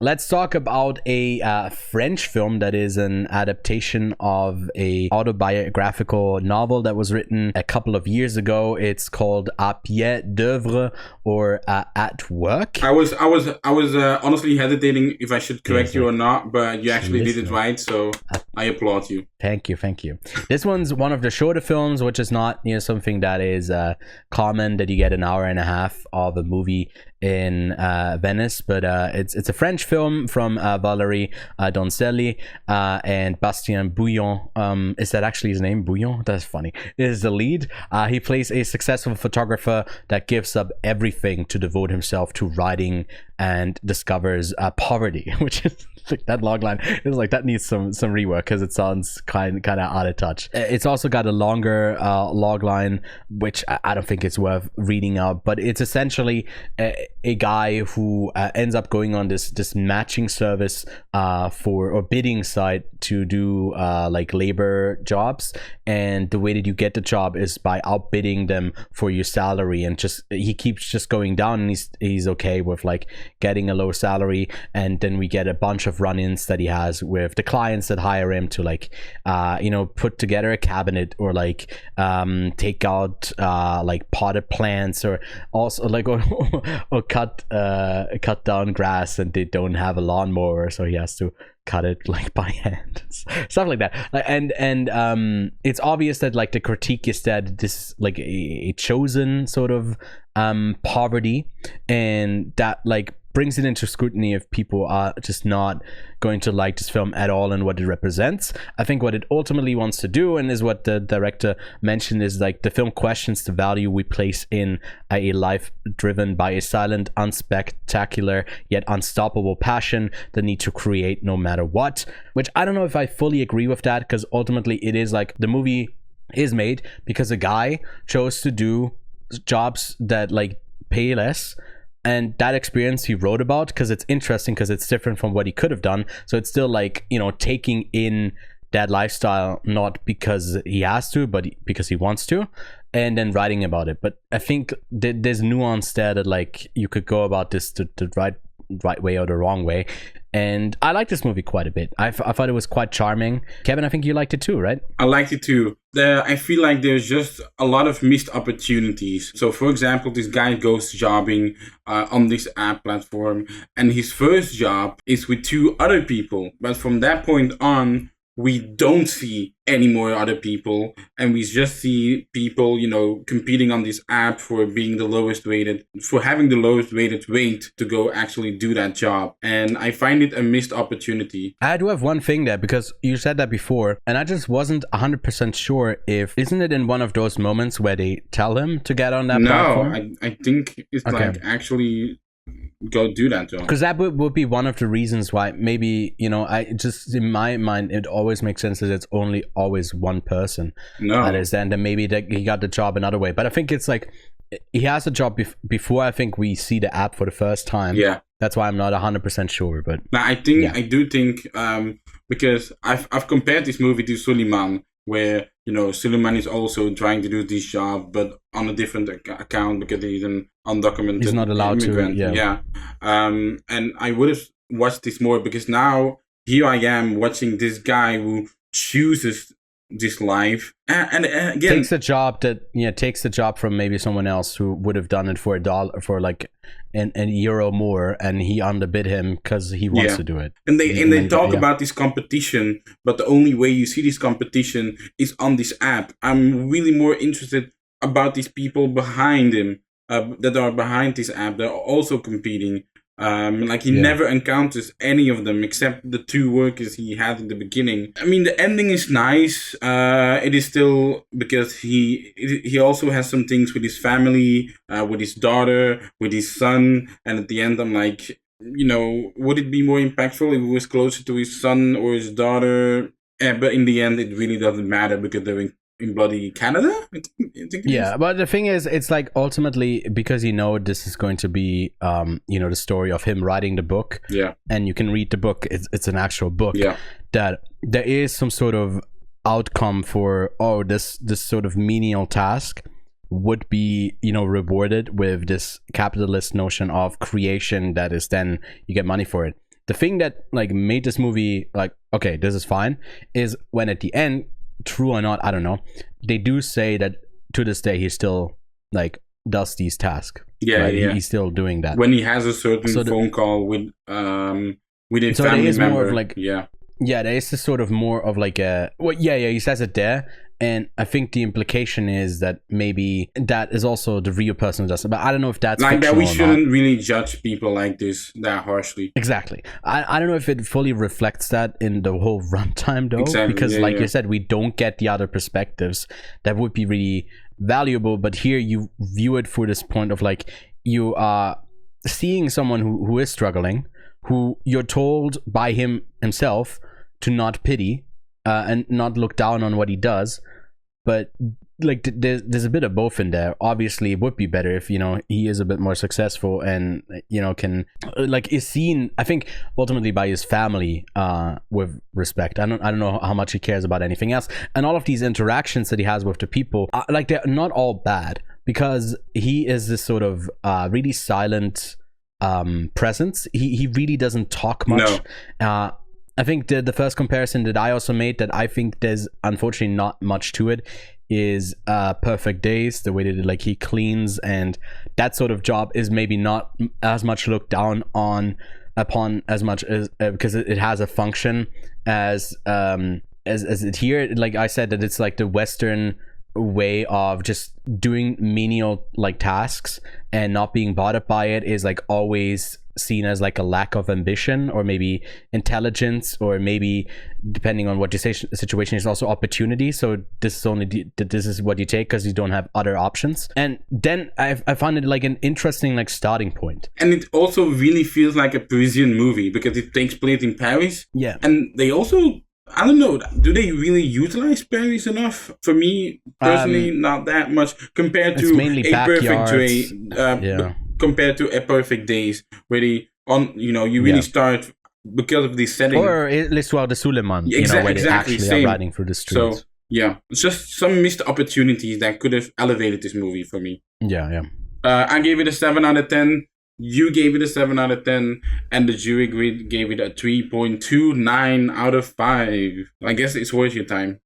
let's talk about a French film that is an adaptation of a autobiographical novel that was written a couple of years ago. It's called À pied d'œuvre, or At Work. I was honestly hesitating if I should correct you or not, but you actually did it right, so I applaud you. Thank you. This one's one of the shorter films, which is not something that is common, that you get an hour and a half of a movie in Venice, but it's a French film from Valérie Donzelli and Bastien Bouillon. Is that actually his name? Bouillon? That's funny. Is the lead. He plays a successful photographer that gives up everything to devote himself to writing and discovers poverty, which is like that logline is like that needs some rework because it sounds kind of out of touch. It's also got a longer logline, which I don't think it's worth reading out, but it's essentially a guy who ends up going on this matching service or bidding site to do like labor jobs, and the way that you get the job is by outbidding them for your salary, and he keeps just going down, and he's okay with like getting a low salary, and then we get a bunch of run-ins that he has with the clients that hire him to like put together a cabinet, or like take out like potted plants, or also like or cut down grass, and they don't have a lawnmower, so he has to cut it like by hand, stuff like that. And it's obvious that like the critique is that this is like a chosen sort of poverty, and that like brings it into scrutiny if people are just not going to like this film at all and what it represents. I think what it ultimately wants to do, and is what the director mentioned, is like the film questions the value we place in a life driven by a silent, unspectacular yet unstoppable passion, the need to create no matter what, which I don't know if I fully agree with that, because ultimately it is like the movie is made because a guy chose to do jobs that like pay less, and that experience he wrote about because it's interesting, because it's different from what he could have done. So it's still like, taking in that lifestyle, not because he has to, but because he wants to, and then writing about it. But I think there's nuance there that like you could go about this the right way or the wrong way. And I like this movie quite a bit. I thought it was quite charming. Kevin, I think you liked it too, right? I liked it too. I feel like there's just a lot of missed opportunities. So, for example, this guy goes jobbing on this app platform, and his first job is with two other people. But from that point on, we don't see any more other people, and we just see people, competing on this app for being the lowest rated, for having the lowest rated rate to go actually do that job. And I find it a missed opportunity. I do have one thing there, because you said that before, and I just wasn't 100% sure if, isn't it in one of those moments where they tell him to get on that platform? No, I think it's like actually go do that job, because that would be one of the reasons why maybe I just, in my mind, it always makes sense that it's only always one person that is there, and then maybe that he got the job another way. But I think it's like he has a job before I think we see the app for the first time. Yeah, that's why I'm not 100% sure. But now I do think because I've compared this movie to Suleiman, where Suleiman is also trying to do this job, but on a different account, because he's an undocumented he's not allowed immigrant. to. And I would have watched this more, because now here I am watching this guy who chooses this life, and again takes the job from maybe someone else who would have done it for $1, for like an euro more, and he underbid him because he wants to do it. And they talk about this competition, but the only way you see this competition is on this app. I'm really more interested about these people behind him, that are behind this app. They're also competing. He never encounters any of them except the two workers he had in the beginning. I mean, the ending is nice. It is still, because he also has some things with his family, with his daughter, with his son. And at the end, I'm like, would it be more impactful if it was closer to his son or his daughter? But in the end, it really doesn't matter, because they're in bloody Canada, I think but the thing is, it's like ultimately, because this is going to be the story of him writing the book, and you can read the book, it's an actual book, that there is some sort of outcome for this sort of menial task would be rewarded with this capitalist notion of creation, that is then you get money for it. the thing that like made this movie like, okay, this is fine, is when at the end, true or not, I don't know, they do say that to this day he still like does these tasks. Yeah, right? yeah. He's still doing that. When he has a certain phone call with a so family there is member. more of like, yeah, there is this sort of more of like a, well, he says it there, and I think the implication is that maybe that is also the real person who does it, but I don't know if that's like that. We or shouldn't not. really judge people like this that harshly. Exactly. I don't know if it fully reflects that in the whole runtime though, Exactly, because yeah, like yeah. you said, we don't get the other perspectives that would be really valuable, but here you view it through this point of like, you are seeing someone who is struggling, who you're told by himself to not pity and not look down on what he does, but like there's a bit of both in there. Obviously it would be better if, you know, he is a bit more successful and, you know, can like is seen, I think, ultimately by his family with respect. I don't know how much he cares about anything else, and all of these interactions that he has with the people, like they're not all bad, because he is this sort of really silent presence. He really doesn't talk much. No. I think the first comparison that I also made, that I think there's unfortunately not much to it, is Perfect Days. The way that like he cleans, and that sort of job is maybe not as much looked down upon as much as because it has a function as it here. Like I said, that it's like the Western way of just doing menial like tasks and not being bothered by it is like always seen as like a lack of ambition, or maybe intelligence, or maybe, depending on what your situation is, also opportunity. So this is only this is what you take because you don't have other options. And then I find it like an interesting like starting point. And it also really feels like a Parisian movie because it takes place in Paris. Yeah. And they also, I don't know, do they really utilize Paris enough? For me personally, not that much compared to A Perfect Day. Compared to A Perfect Days, where you really start because of the setting. Or L'Histoire de Suleiman, where they actually are riding through the streets. So yeah, it's just some missed opportunities that could have elevated this movie for me. Yeah. I gave it a 7 out of 10. You gave it a 7 out of 10, and the jury gave it a 3.29 out of 5. I guess it's worth your time.